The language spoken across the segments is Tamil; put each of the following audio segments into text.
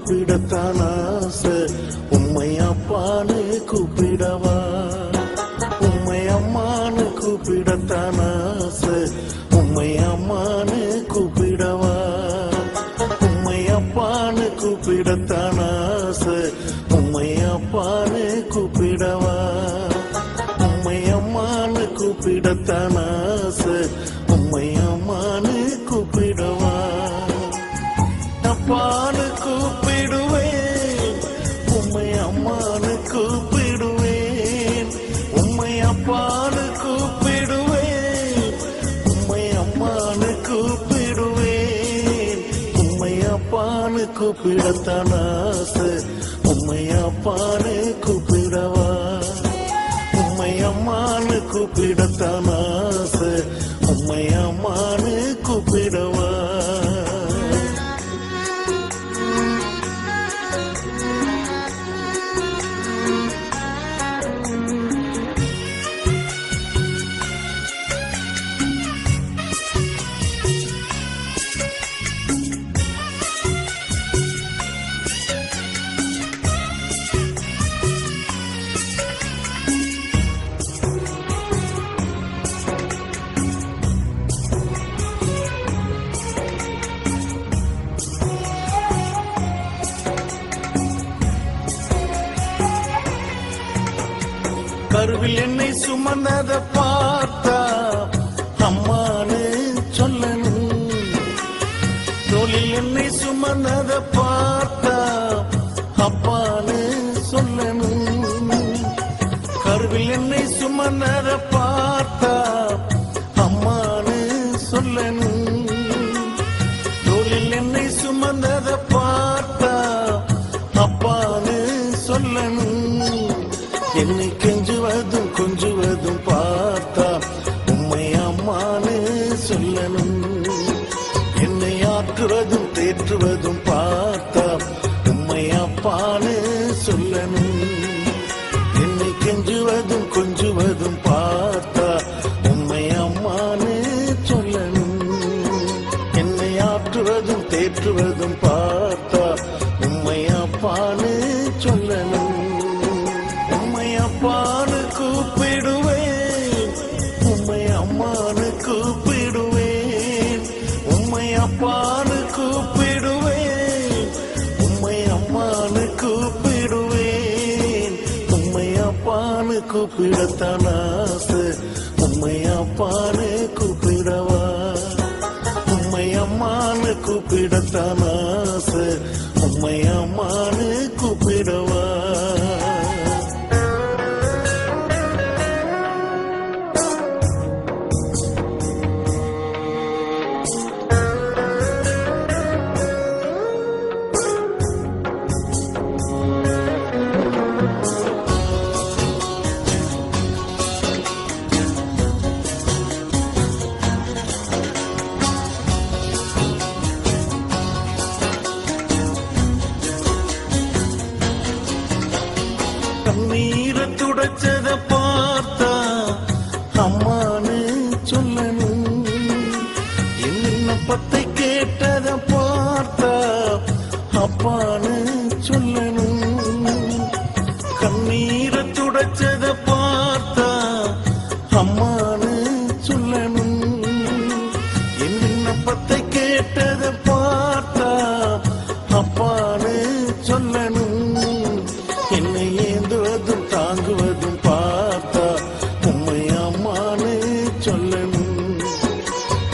கூப்பிடத்தான் ஆசை, உம்மை அப்பான்னு கூப்பிடவா? உம்மை அம்மான்னு கூப்பிடத்தான் ஆசை, உம்மை அம்மான்னு கூப்பிடவா? உம்மை அப்பான்னு கூப்பிடத்தான் ஆசை, உம்மை அப்பான்னு கூப்பிடவா? உம்மை அம்மான்னு கூப்பிடத்தான் ஆசை, உம்மை அம்மான்னு கூப்பிடவா? அப்பான்னு கூப்பிடுவேன், உம்மை அம்மான்னு கூப்பிடுவேன். உம்மை அப்பான்னு கூப்பிடுவேன், உம்மை அம்மான்னு கூப்பிடுவேன். உம்மை அப்பான்னு கூப்பிடத்தான் ஆசை, உம்மை அப்பான்னு கூப்பிடவா? உம்மை அம்மான்னு கூப்பிடத்தான் ஆசை, உம்மை அம்மான்னு கூப்பிடவா? கருவில் என்னை சுமந்தத பார்த்தா அம்மானு சொல்லணும். தோளில் என்னை சுமந்தத பார்த்தா அப்பான்னு சொல்லணும். கருவில் என்னை சுமந்தத பார்த்தா அம்மானு சொல்லணும். தோளில் என்னை சுமந்தத பார்த்தா அப்பான்னு சொல்லணும். என்னை கெஞ்சுவதும் கொஞ்சுவதும் பார்த்தா உம்மை அம்மான்னு சொல்லணும். என்னை ஆற்றுவதும் தேற்றுவதும் பார்த்தா உம்மை அப்பான்னு சொல்லணும். என்னை கெஞ்சுவதும் கொஞ்சுவதும் பார்த்தா உம்மை அம்மான்னு சொல்லணும். என்னை ஆற்றுவதும் தேற்றுவதும் பார்த்தா உம்மை அப்பான்னு சொல்லணும். அப்பான்னு கூப்பிடுவேன், உம்மை அம்மான்னு கூப்பிடுவேன். உம்மை அப்பான்னு கூப்பிடுவேன், உம்மை அம்மான்னு கூப்பிடுவேன். உம்மை அப்பான்னு கூப்பிடத்தான் ஆசை, உம்மை அப்பான்னு கூப்பிடவா? உம்மை அம்மான்னு கூப்பிடத்தான் ஆசை, உம்மை அம்மான்னு கூப்பிடவா? கண்ணீரை துடைச்சத பார்த்தா அம்மான்னு சொல்லணும். என் விண்ணப்பத்தை கேட்டத பார்த்தா அப்பான்னு சொல்லணும். கண்ணீரை துடைச்சத பார்த்தா அம்மான்னு சொல்லணும். என் விண்ணப்பத்தை கேட்டத பார்த்தா அப்பான்னு சொல்லணும். என்னை ஏந்துவதும் தாங்குவதும் பார்த்தா உம்மை அம்மான்னு சொல்லணும்.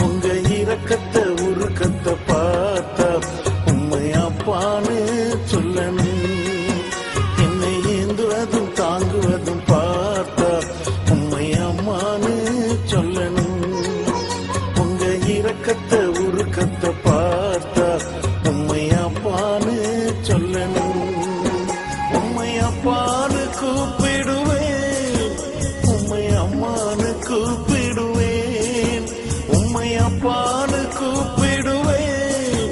உங்க இரக்கத்தை உருக்கத்தை பார்த்தா உம்மை அப்பான்னு சொல்லணும். என்னை ஏந்துவதும் தாங்குவதும் பார்த்தா உம்மை அம்மான்னு சொல்லணும். உங்க இரக்கத்தை உருக்கத்தை பார்த்தா உம்மை அப்பான்னு சொல்லணும். உம்மை அப்பான்னு கூப்பிடுவேன், உம்மை அம்மான்னு கூப்பிடுவேன். உம்மை அப்பான்னு கூப்பிடுவேன்,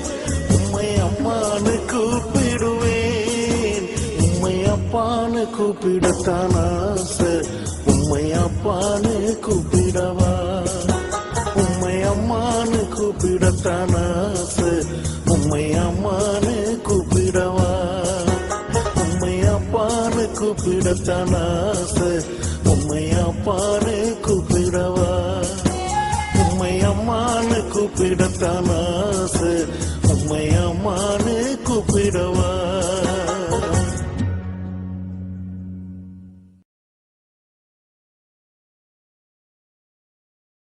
உம்மை அம்மான்னு கூப்பிடுவேன். உம்மை அப்பான்னு கூப்பிடத்தான் ஆசை, உம்மை அப்பான்னு கூப்பிடவா? உம்மை அம்மான்னு கூப்பிடத்தான் ஆசை, உம்மை அம்மான்னு கூப்பிடவா? கூப்பிடத்தான் ஆசை உம்மை அப்பான்னு கூப்பிடவா உம்மை அம்மான்னு கூப்பிடத்தான் ஆசை உம்மை அம்மான்னு கூப்பிடவா